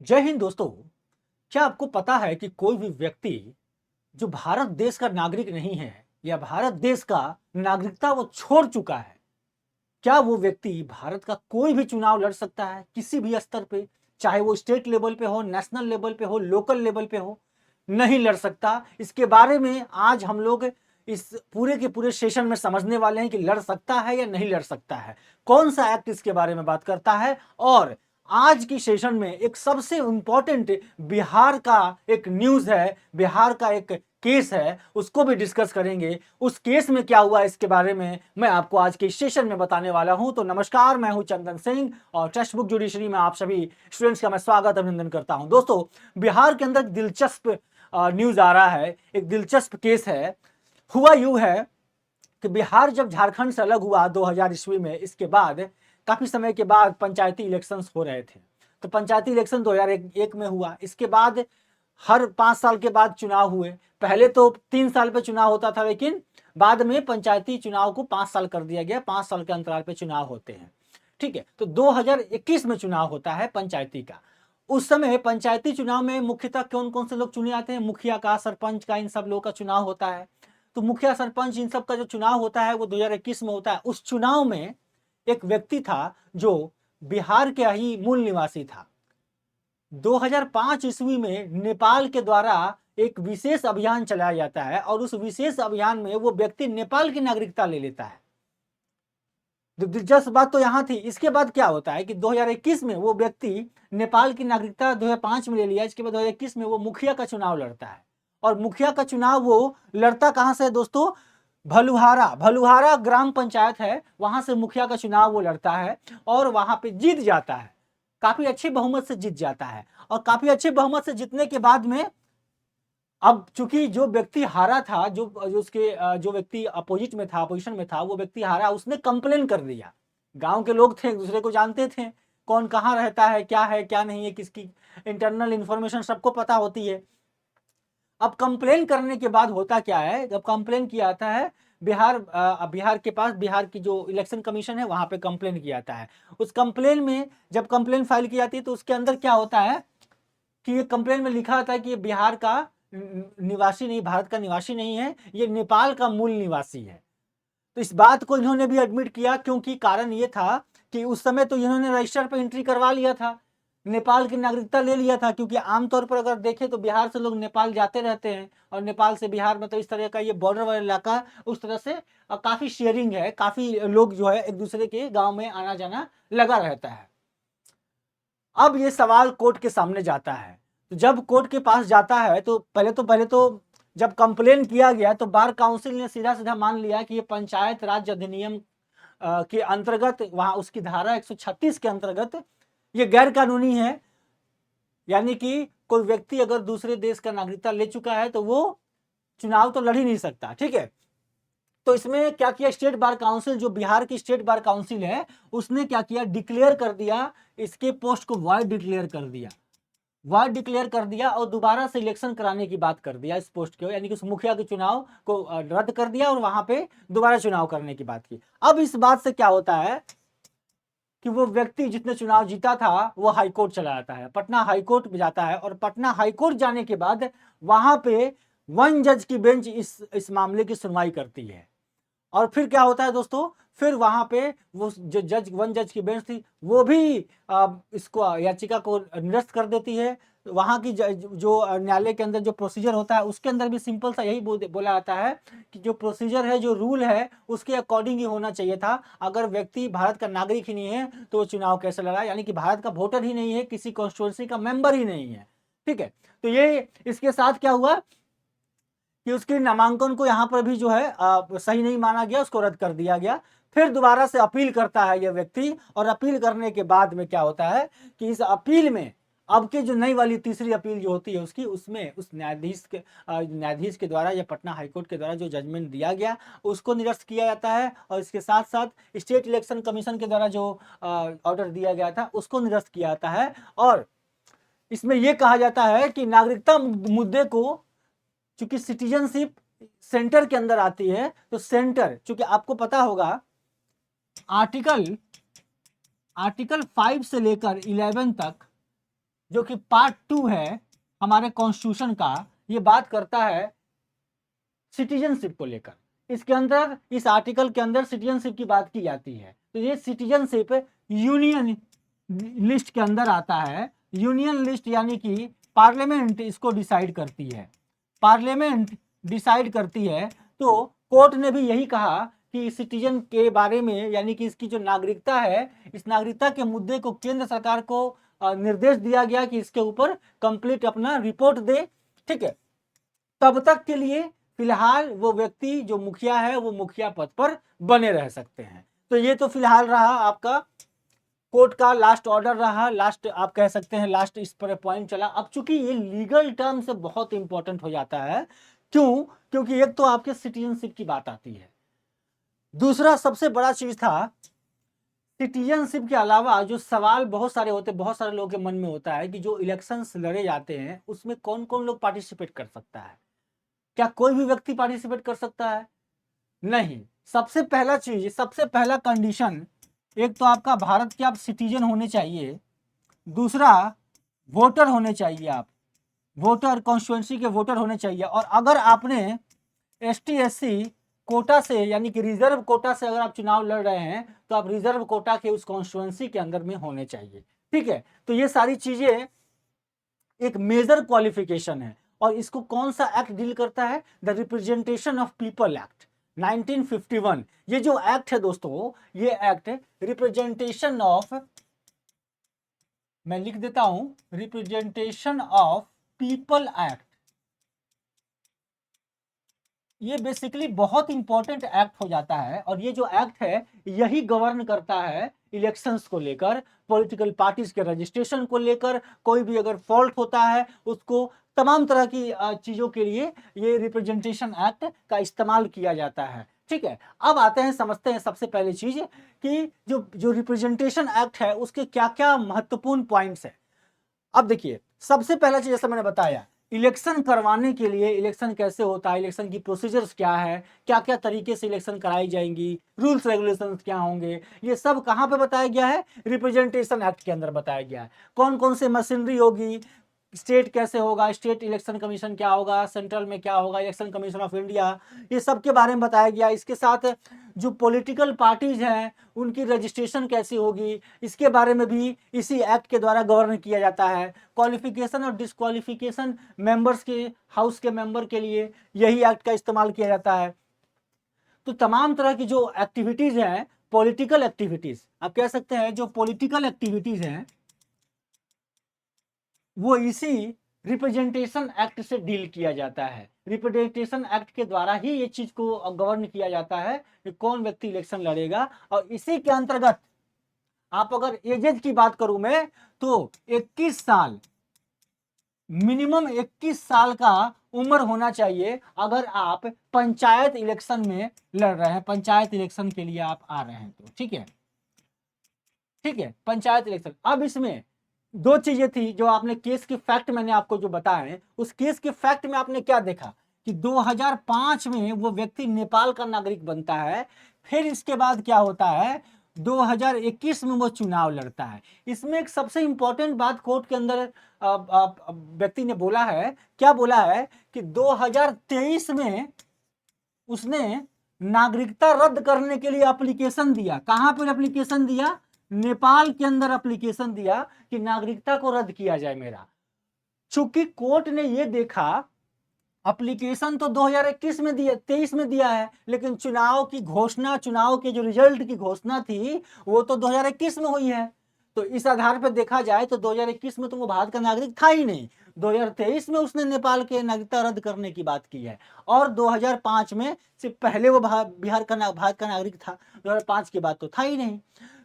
जय हिंद दोस्तों। क्या आपको पता है कि कोई भी व्यक्ति जो भारत देश का नागरिक नहीं है या भारत देश का नागरिकता वो छोड़ चुका है, क्या वो व्यक्ति भारत का कोई भी चुनाव लड़ सकता है किसी भी स्तर पे? चाहे वो स्टेट लेवल पे हो, नेशनल लेवल पे हो, लोकल लेवल पे हो? नहीं लड़ सकता। इसके बारे में आज हम लोग इस पूरे के पूरे सेशन में समझने वाले हैं कि लड़ सकता है या नहीं लड़ सकता है, कौन सा एक्ट इसके बारे में बात करता है। और आज की सेशन में एक सबसे इंपॉर्टेंट बिहार का एक न्यूज है, बिहार का एक केस है, उसको भी डिस्कस करेंगे। उस केस में क्या हुआ इसके बारे में मैं आपको आज के सेशन में बताने वाला हूं। तो नमस्कार, मैं हूं चंदन सिंह और टेक्स्ट बुक जुडिशरी में आप सभी स्टूडेंट्स का मैं स्वागत अभिनंदन करता हूं। दोस्तों, बिहार के अंदर दिलचस्प न्यूज आ रहा है, एक दिलचस्प केस है। हुआ यूं है कि बिहार जब झारखंड से अलग हुआ 2000 ईस्वी में, इसके बाद काफी समय के बाद पंचायती इलेक्शंस हो रहे थे। तो पंचायती इलेक्शन 2001 में हुआ। इसके बाद हर 5 साल के बाद चुनाव हुए। पहले तो 3 साल पे चुनाव होता था, लेकिन बाद में पंचायती चुनाव को 5 साल कर दिया गया। 5 साल के अंतराल पे चुनाव होते हैं। ठीक है, तो 2021 में चुनाव होता है पंचायती का। उस समय पंचायती चुनाव में मुख्यतः कौन कौन से लोग चुने जाते हैं? मुखिया का, सरपंच का, इन सब लोगों का चुनाव होता है। तो मुखिया, सरपंच, इन सब का जो चुनाव होता है वो 2021 में होता है। उस चुनाव में एक व्यक्ति था जो बिहार के ही मूल निवासी था। 2005 ईस्वी में नेपाल के द्वारा एक विशेष अभियान चलाया जाता है और उस विशेष अभियान में वो व्यक्ति नेपाल की नागरिकता ले लेता है। दिलचस्प बात तो यहां थी। इसके बाद क्या होता है कि 2021 में वो व्यक्ति नेपाल की नागरिकता 2005 में ले लिया। इसके बाद 2021 में वो मुखिया का चुनाव लड़ता है। और मुखिया का चुनाव वो लड़ता कहां से है दोस्तों? भलुहारा, भलुहारा ग्राम पंचायत है, वहां से मुखिया का चुनाव वो लड़ता है और वहां पे जीत जाता है। काफी अच्छे बहुमत से जीत जाता है। और काफी अच्छे बहुमत से जीतने के बाद में अब चूंकि जो व्यक्ति हारा था, जो उसके जो व्यक्ति अपोजिट में था, अपोजिशन में था, वो व्यक्ति हारा, उसने कंप्लेन कर दिया। गांव के लोग थे, एक दूसरे को जानते थे, कौन कहाँ रहता है क्या नहीं है, किसकी इंटरनल इंफॉर्मेशन सबको पता होती है। अब कंप्लेन करने के बाद होता क्या है, जब कंप्लेन किया जाता है बिहार के पास, बिहार की जो इलेक्शन कमीशन है वहां पे कंप्लेन किया जाता है। उस कंप्लेन में जब कंप्लेन फाइल की जाती है तो उसके अंदर क्या होता है कि ये कंप्लेन में लिखा था कि ये बिहार का निवासी नहीं, भारत का निवासी नहीं है, ये नेपाल का मूल निवासी है। तो इस बात को इन्होंने भी एडमिट किया, क्योंकि कारण ये था कि उस समय तो इन्होंने रजिस्टर पे एंट्री करवा लिया था, नेपाल की नागरिकता ले लिया था। क्योंकि आमतौर पर अगर देखें तो बिहार से लोग नेपाल जाते रहते हैं और नेपाल से बिहार में तो इस तरह का ये बॉर्डर वाला इलाका, उस तरह से काफी शेयरिंग है, काफी लोग जो है एक दूसरे के गांव में आना जाना लगा रहता है। अब ये सवाल कोर्ट के सामने जाता है। तो जब कोर्ट के पास जाता है तो पहले तो जब कंप्लेन किया गया तो बार काउंसिल ने सीधा सीधा मान लिया कि ये पंचायत राज अधिनियम के अंतर्गत, वहां उसकी धारा 136 के अंतर्गत ये गैर कानूनी है। यानी कि कोई व्यक्ति अगर दूसरे देश का नागरिकता ले चुका है तो वो चुनाव तो लड़ ही नहीं सकता। ठीक है, तो इसमें क्या किया, स्टेट बार काउंसिल, जो बिहार की स्टेट बार काउंसिल है, उसने क्या किया, डिक्लेयर कर दिया, इसके पोस्ट को वॉइड डिक्लेयर कर दिया, वॉइड डिक्लेयर कर दिया और दोबारा से इलेक्शन कराने की बात कर दिया इस पोस्ट को। यानी कि उस मुखिया के चुनाव को रद्द कर दिया और वहां पे दोबारा चुनाव करने की बात की। अब इस बात से क्या होता है कि वो व्यक्ति जिसने चुनाव जीता था वो हाईकोर्ट चला जाता है, पटना हाईकोर्ट में जाता है। और पटना हाईकोर्ट जाने के बाद वहां पे वन जज की बेंच इस मामले की सुनवाई करती है। और फिर क्या होता है दोस्तों, फिर वहां पे वो जो जज, वन जज की बेंच थी, वो भी इसको याचिका को निरस्त कर देती है। वहां की जो न्यायालय के अंदर जो प्रोसीजर होता है उसके अंदर भी सिंपल सा यही बोला जाता है कि जो प्रोसीजर है, जो रूल है, उसके अकॉर्डिंग ही होना चाहिए था। अगर व्यक्ति भारत का नागरिक ही नहीं है तो वो चुनाव कैसे लड़ा? यानी कि भारत का वोटर ही नहीं है, किसी कॉन्स्टिट्यूंसी का मेंबर ही नहीं है। ठीक है, तो ये इसके साथ क्या हुआ कि उसके नामांकन को यहाँ पर भी जो है सही नहीं माना गया, उसको रद्द कर दिया गया। फिर दोबारा से अपील करता है यह व्यक्ति, और अपील करने के बाद में क्या होता है कि इस अपील में अब की जो नई वाली तीसरी अपील जो होती है उसकी, उसमें उस न्यायाधीश के द्वारा या पटना हाईकोर्ट के द्वारा जो जजमेंट दिया गया उसको निरस्त किया जाता है। और इसके साथ साथ स्टेट इलेक्शन कमीशन के द्वारा जो ऑर्डर दिया गया था उसको निरस्त किया जाता है। और इसमें यह कहा जाता है कि नागरिकता मुद्दे को, चूंकि सिटीजनशिप सेंटर के अंदर आती है, तो सेंटर, चूंकि आपको पता होगा आर्टिकल आर्टिकल 5 से लेकर 11 तक जो कि पार्ट 2 है हमारे कॉन्स्टिट्यूशन का, ये बात करता है सिटीजनशिप को लेकर। इसके अंदर, इस आर्टिकल के अंदर सिटीजनशिप की बात की जाती है। तो ये सिटीजनशिप यूनियन लिस्ट के अंदर आता है। यूनियन लिस्ट यानी कि पार्लियामेंट इसको डिसाइड करती है, पार्लियामेंट डिसाइड करती है। तो कोर्ट ने भी यही कहा कि सिटीजन के बारे में, यानी कि इसकी जो नागरिकता है, इस नागरिकता के मुद्दे को केंद्र सरकार को निर्देश दिया गया कि इसके ऊपर कंप्लीट अपना रिपोर्ट दे। ठीक है, तब तक के लिए फिलहाल वो व्यक्ति जो मुखिया है वो मुखिया पद पर बने रह सकते हैं। तो ये तो फिलहाल रहा आपका कोर्ट का लास्ट ऑर्डर रहा, लास्ट आप कह सकते हैं लास्ट इस पर पॉइंट चला। अब चूंकि ये लीगल टर्म से बहुत इंपॉर्टेंट हो जाता है, क्यों? क्योंकि एक तो आपके सिटीजनशिप की बात आती है, दूसरा सबसे बड़ा चीज था सिटीजनशिप के अलावा जो सवाल बहुत सारे होते, बहुत सारे लोगों के मन में होता है कि जो इलेक्शंस लड़े जाते हैं उसमें कौन कौन लोग पार्टिसिपेट कर सकता है। क्या कोई भी व्यक्ति पार्टिसिपेट कर सकता है? नहीं। सबसे पहला चीज, सबसे पहला कंडीशन, एक तो आपका भारत के आप सिटीजन होने चाहिए, दूसरा वोटर होने चाहिए, आप वोटर कॉन्स्टिट्यूएंसी के वोटर होने चाहिए। और अगर आपने एसटी एससी कोटा से, यानी कि रिजर्व कोटा से अगर आप चुनाव लड़ रहे हैं तो आप रिजर्व कोटा के उस कॉन्स्टिट्यूएंसी के अंदर में होने चाहिए। ठीक है, तो ये सारी चीजें एक मेजर क्वालिफिकेशन है। और इसको कौन सा एक्ट डील करता है? The representation of people act 1951। ये जो एक्ट है दोस्तों, ये एक्ट रिप्रेजेंटेशन ऑफ, मैं लिख देता हूं, रिप्रेजेंटेशन ऑफ पीपल एक्ट, ये बेसिकली बहुत इंपॉर्टेंट एक्ट हो जाता है। और ये जो एक्ट है यही गवर्न करता है इलेक्शंस को लेकर, पॉलिटिकल पार्टीज के रजिस्ट्रेशन को लेकर, कोई भी अगर फॉल्ट होता है उसको, तमाम तरह की चीजों के लिए ये रिप्रेजेंटेशन एक्ट का इस्तेमाल किया जाता है। ठीक है, अब आते हैं, समझते हैं सबसे पहले चीज कि जो जो रिप्रेजेंटेशन एक्ट है उसके क्या क्या महत्वपूर्ण पॉइंट्स है। अब देखिए, सबसे पहला चीज जैसा मैंने बताया, इलेक्शन करवाने के लिए, इलेक्शन कैसे होता है, इलेक्शन की प्रोसीजर्स क्या है, क्या क्या तरीके से इलेक्शन कराई जाएंगी, रूल्स रेगुलेशंस क्या होंगे, ये सब कहाँ पे बताया गया है? रिप्रेजेंटेशन एक्ट के अंदर बताया गया है। कौन कौन से मशीनरी होगी, स्टेट कैसे होगा, स्टेट इलेक्शन कमीशन क्या होगा, सेंट्रल में क्या होगा, इलेक्शन कमीशन ऑफ इंडिया, ये सब के बारे में बताया गया। इसके साथ जो पॉलिटिकल पार्टीज हैं उनकी रजिस्ट्रेशन कैसी होगी, इसके बारे में भी इसी एक्ट के द्वारा गवर्न किया जाता है। क्वालिफिकेशन और डिस्क्वालिफिकेशन मेंबर्स के, हाउस के मेंबर के लिए यही एक्ट का इस्तेमाल किया जाता है। तो तमाम तरह की जो एक्टिविटीज हैं, पॉलिटिकल एक्टिविटीज आप कह सकते हैं, जो पॉलिटिकल एक्टिविटीज हैं वो इसी रिप्रेजेंटेशन एक्ट से डील किया जाता है। रिप्रेजेंटेशन एक्ट के द्वारा ही ये चीज को गवर्न किया जाता है कि कौन व्यक्ति इलेक्शन लड़ेगा। और इसी के अंतर्गत आप अगर एजेज की बात करूं मैं, तो 21 साल, मिनिमम 21 साल का उम्र होना चाहिए अगर आप पंचायत इलेक्शन में लड़ रहे हैं, पंचायत इलेक्शन के लिए आप आ रहे हैं तो। ठीक है, ठीक है, पंचायत इलेक्शन। अब इसमें दो चीजें थी जो आपने केस के फैक्ट मैंने आपको जो बताए, उस केस के फैक्ट में आपने क्या देखा कि 2005 में वो व्यक्ति नेपाल का नागरिक बनता है। फिर इसके बाद क्या होता है, 2021 में वो चुनाव लड़ता है। इसमें एक सबसे इंपॉर्टेंट बात कोर्ट के अंदर व्यक्ति ने बोला है, क्या बोला है कि 2023 में उसने नागरिकता रद्द करने के लिए एप्लीकेशन दिया। कहां पर एप्लीकेशन दिया? नेपाल के अंदर एप्लीकेशन दिया कि नागरिकता को रद्द किया जाए मेरा। चूंकि कोर्ट ने यह देखा, एप्लीकेशन तो 2021 में दिया, 23 में दिया है, लेकिन चुनाव की घोषणा, चुनाव के जो रिजल्ट की घोषणा थी वो तो 2021 में हुई है। तो इस आधार पर देखा जाए तो 2021 में तो वो भारत का नागरिक था ही नहीं, 2023 में उसने नेपाल के नागरिकता रद्द करने की बात की है। और 2005 में से पहले वो भारत का नागरिक था, 2005 की बात तो था ही नहीं।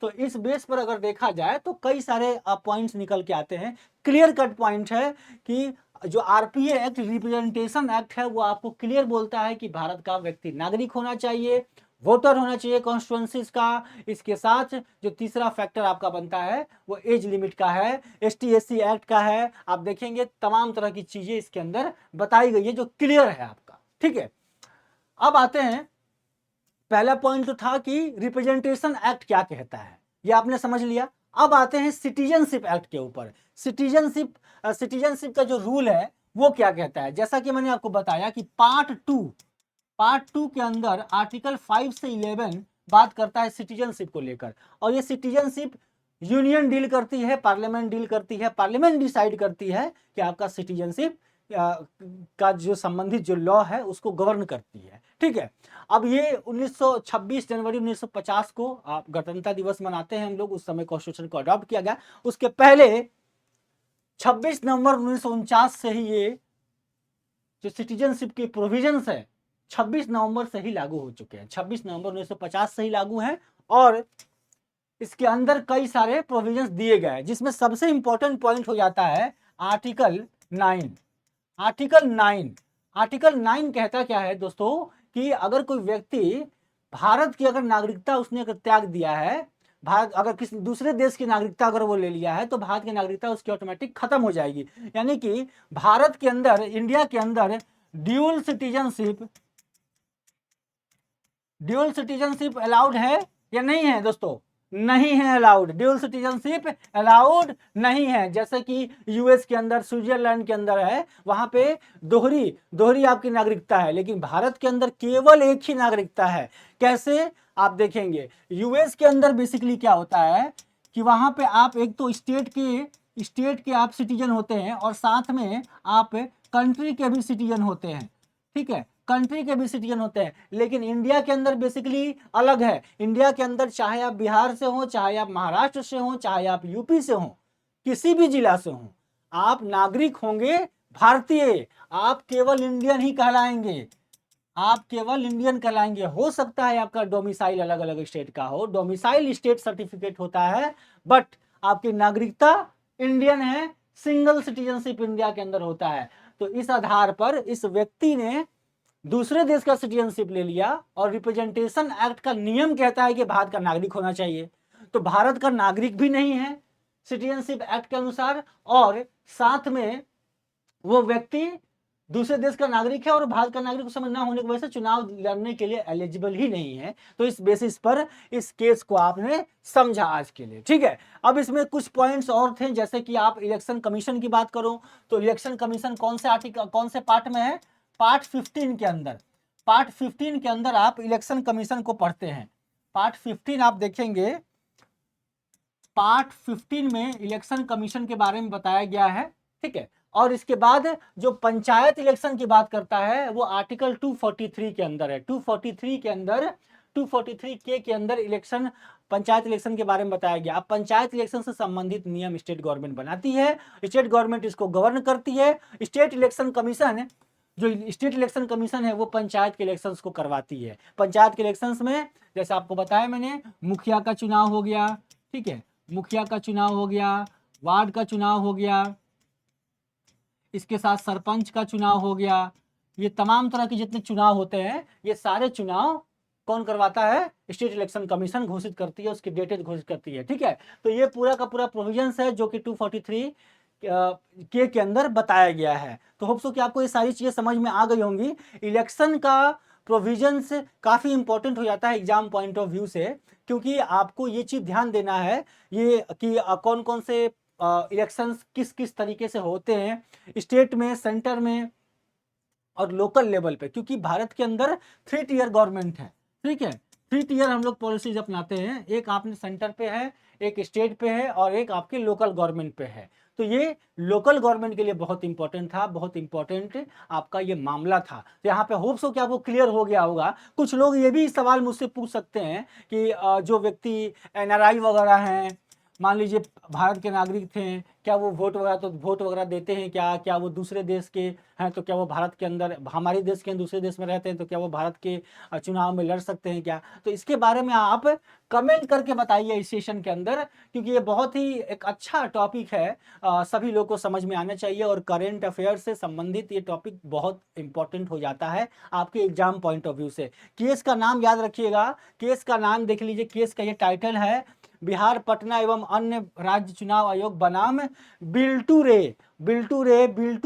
तो इस बेस पर अगर देखा जाए तो कई सारे पॉइंट्स निकल के आते हैं। क्लियर कट पॉइंट है कि जो आरपीए एक्ट, रिप्रेजेंटेशन एक्ट है, वो आपको क्लियर बोलता है कि भारत का व्यक्ति नागरिक होना चाहिए, वोटर होना चाहिए कॉन्स्टिट्यूएंसीज का। इसके साथ जो तीसरा फैक्टर आपका बनता है वो एज लिमिट का है, एसटी एससी एक्ट का है। आप देखेंगे तमाम तरह की चीजें इसके अंदर बताई गई है जो क्लियर है आपका। ठीक है, अब आते हैं, पहला पॉइंट तो था कि रिप्रेजेंटेशन एक्ट क्या कहता है, ये आपने समझ लिया। अब आते हैं सिटीजनशिप एक्ट के ऊपर। सिटीजनशिप का जो रूल है वो क्या कहता है, जैसा कि मैंने आपको बताया कि पार्ट टू के अंदर आर्टिकल 5 से 11 बात करता है सिटीजनशिप को लेकर, और ये सिटीजनशिप यूनियन डील करती है, पार्लियामेंट डील करती है, पार्लियामेंट डिसाइड करती है कि आपका सिटीजनशिप का जो संबंधित जो लॉ है उसको गवर्न करती है। ठीक है, अब ये 26 जनवरी 1950 को आप गणतंत्र दिवस मनाते हैं हम लोग, उस समय कॉन्स्टिट्यूशन को अडॉप्ट किया गया। उसके पहले 26 नवंबर 1949 से ही ये जो सिटीजनशिप के प्रोविजंस है 26 नवंबर से ही लागू हो चुके हैं, 26 नवंबर 1950 से ही लागू हैं, और इसके अंदर कई सारे प्रोविजंस दिए गए हैं, जिसमें सबसे इंपॉर्टेंट पॉइंट हो जाता है आर्टिकल 9। आर्टिकल 9 कहता क्या है दोस्तों कि अगर कोई व्यक्ति भारत की अगर नागरिकता उसने अगर त्याग दिया है, भारत अगर किसी दूसरे देश की नागरिकता अगर वो ले लिया है तो भारत की नागरिकता उसकी ऑटोमेटिक खत्म हो जाएगी। यानी कि भारत के अंदर, इंडिया के अंदर ड्यूल सिटीजनशिप अलाउड है या नहीं है दोस्तों? नहीं है अलाउड, ड्यूल सिटीजनशिप अलाउड नहीं है। जैसे कि यूएस के अंदर, स्विट्जरलैंड के अंदर है, वहां पे दोहरी आपकी नागरिकता है, लेकिन भारत के अंदर केवल एक ही नागरिकता है। कैसे आप देखेंगे, यूएस के अंदर बेसिकली क्या होता है कि वहां पे आप एक तो स्टेट के आप सिटीजन होते हैं और साथ में आप कंट्री के भी सिटीजन होते हैं। ठीक है, कंट्री के भी सिटीजन होते हैं, लेकिन इंडिया के अंदर बेसिकली अलग है। इंडिया के अंदर चाहे आप बिहार से हो, चाहे आप महाराष्ट्र से हो, चाहे आप यूपी से हो, किसी भी जिला से हो, आप नागरिक होंगे भारतीय, आप केवल इंडियन ही कहलाएंगे, आप केवल इंडियन कहलाएंगे। हो सकता है आपका डोमिसाइल अलग अलग स्टेट का हो, डोमिसाइल स्टेट सर्टिफिकेट होता है, बट आपकी नागरिकता इंडियन है, सिंगल सिटीजनशिप इंडिया के अंदर होता है। तो इस आधार पर इस व्यक्ति ने दूसरे देश का सिटीजनशिप ले लिया, और रिप्रेजेंटेशन एक्ट का नियम कहता है कि भारत का नागरिक होना चाहिए, तो भारत का नागरिक भी नहीं है सिटीजनशिप एक्ट के अनुसार, और साथ में वो व्यक्ति दूसरे देश का नागरिक है और भारत का नागरिक उस समय ना होने की वजह से चुनाव लड़ने के लिए एलिजिबल ही नहीं है। तो इस बेसिस पर इस केस को आपने समझा आज के लिए। ठीक है, अब इसमें कुछ पॉइंट्स और थे, जैसे कि आप इलेक्शन कमीशन की बात करो तो इलेक्शन कमीशन कौन से पार्ट में है? पार्ट 15 के अंदर। पार्ट 15 के अंदर आप इलेक्शन कमीशन को पढ़ते हैं। पार्ट 15 आप देखेंगे, पार्ट 15 में इलेक्शन कमीशन के बारे में बताया गया है। ठीक है, और इसके बाद जो पंचायत इलेक्शन की बात करता है वो आर्टिकल 243 के अंदर है। 243 के अंदर 243 के अंदर इलेक्शन, पंचायत इलेक्शन के बारे में बताया गया। अब पंचायत इलेक्शन से संबंधित नियम स्टेट गवर्नमेंट बनाती है, स्टेट गवर्नमेंट इसको गवर्न करती है। स्टेट इलेक्शन कमीशन, जो स्टेट इलेक्शन कमीशन है वो पंचायत के इलेक्शंस को करवाती है। पंचायत के इलेक्शंस में जैसे आपको बताया मैंने, मुखिया का चुनाव हो गया, ठीक है, मुखिया का चुनाव हो गया, वार्ड का चुनाव हो गया, इसके साथ सरपंच का चुनाव हो गया। ये तमाम तरह के जितने चुनाव होते हैं ये सारे चुनाव कौन करवाता है? स्टेट इलेक्शन कमीशन घोषित करती है, उसकी डेटेज घोषित करती है। ठीक है, तो ये पूरा का पूरा प्रोविजंस है जो कि 243 के अंदर बताया गया है। तो होप सो कि आपको ये सारी चीजें समझ में आ गई होंगी। इलेक्शन का प्रोविजंस काफी इंपॉर्टेंट हो जाता है एग्जाम पॉइंट ऑफ व्यू से, क्योंकि आपको ये चीज ध्यान देना है ये कि कौन कौन से इलेक्शंस किस किस तरीके से होते हैं, स्टेट में, सेंटर में और लोकल लेवल पे, क्योंकि भारत के अंदर 3 टियर गवर्नमेंट है। ठीक है, 3 टियर हम लोग पॉलिसीज अपनाते हैं, एक आपने सेंटर पे है, एक स्टेट पे है और एक आपके लोकल गवर्नमेंट पे है। तो ये लोकल गवर्नमेंट के लिए बहुत इंपॉर्टेंट था, बहुत इंपॉर्टेंट आपका ये मामला था। तो यहाँ पे होप्स हो कि आपको क्लियर हो गया होगा। कुछ लोग ये भी सवाल मुझसे पूछ सकते हैं कि जो व्यक्ति एनआरआई वगैरह हैं, मान लीजिए भारत के नागरिक थे, क्या वो वोट वगैरह देते हैं क्या? क्या वो दूसरे देश के हैं तो क्या वो भारत के अंदर, हमारे देश के दूसरे देश में रहते हैं तो क्या वो भारत के चुनाव में लड़ सकते हैं क्या? तो इसके बारे में आप कमेंट करके बताइए इस सेशन के अंदर, क्योंकि ये बहुत ही एक अच्छा टॉपिक है, सभी लोग को समझ में आना चाहिए, और करेंट अफेयर से संबंधित ये टॉपिक बहुत इंपॉर्टेंट हो जाता है आपके एग्जाम पॉइंट ऑफ व्यू से। केस का नाम याद रखिएगा, केस का नाम देख लीजिए, केस का ये टाइटल है बिहार, पटना एवं अन्य राज्य चुनाव आयोग बनाम बिल्टू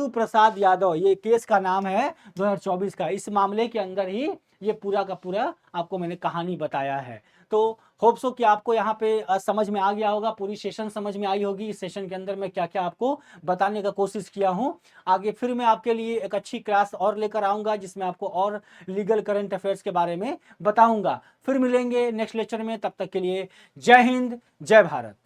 प्रसाद यादव, ये केस का नाम है 2024 का। इस मामले के अंदर ही ये पूरा का पूरा आपको मैंने कहानी बताया है। तो होप सो कि आपको यहाँ पे समझ में आ गया होगा, पूरी सेशन समझ में आई होगी। इस सेशन के अंदर मैं क्या क्या आपको बताने का कोशिश किया हूँ। आगे फिर मैं आपके लिए एक अच्छी क्लास और लेकर आऊँगा, जिसमें आपको और लीगल करंट अफेयर्स के बारे में बताऊँगा। फिर मिलेंगे नेक्स्ट लेक्चर में, तब तक के लिए जय हिंद, जय भारत।